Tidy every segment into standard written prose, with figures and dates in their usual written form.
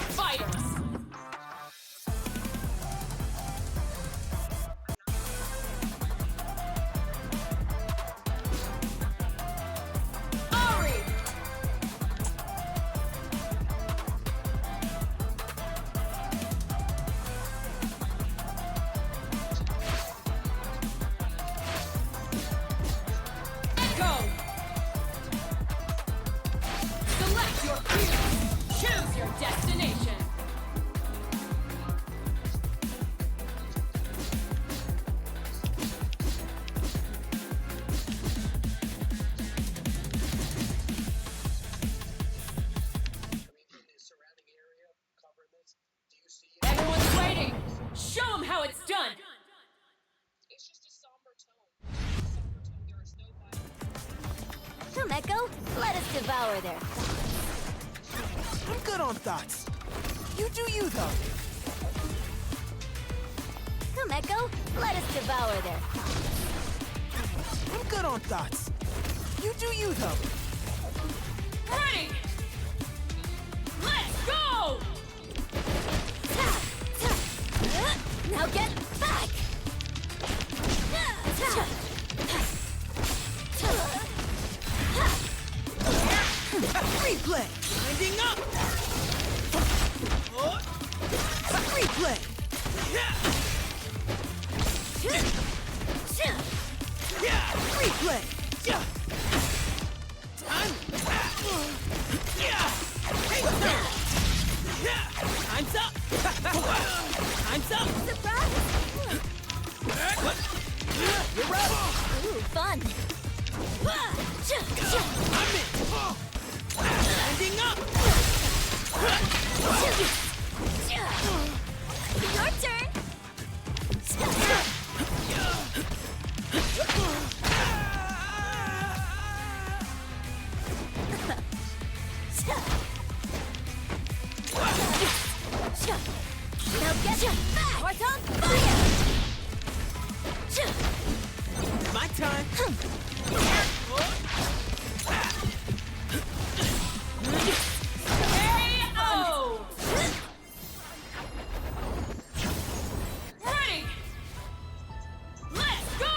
fighters! Ari! Echo! Select your fears! Choose your destination! Everyone's waiting! Show them how it's done! It's just a somber tone. Somber tone. There is no violence. Come, Echo. Let us devour their I'm good on thoughts. You do you, though. Come, Echo. Let us devour their I'm good on thoughts. You do you, though. Ready! Let's go! Now get back! Replay! Winding up! Replay! Replay! Time! Time's up! Time's up! Surprise! You're up! Ooh, fun! I'm in! Winding up! Your turn! Now get back! Heart on fire! My time! KO! Ready! Let's go!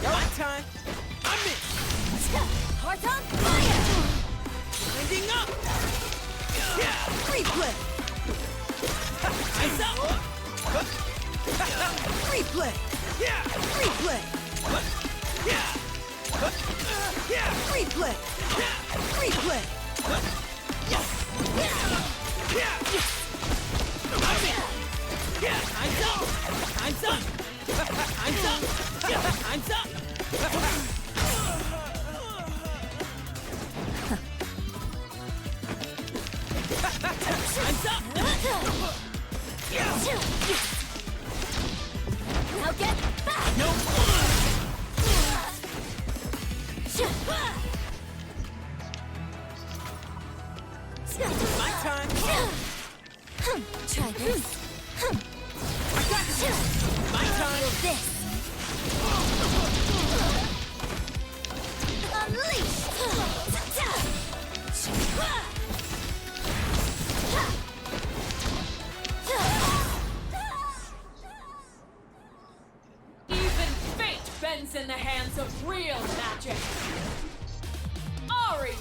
My time! I'm in! Heart on fire! Winding up! Replay! Eyes up! Replay! Replay! Replay! Replay! I'm in! Time's up! Time's up! Time's up! Time's up! Time's up! Now get back! No! My time! Try this. My time! This. Even fate bends in the hands of real magic. Ari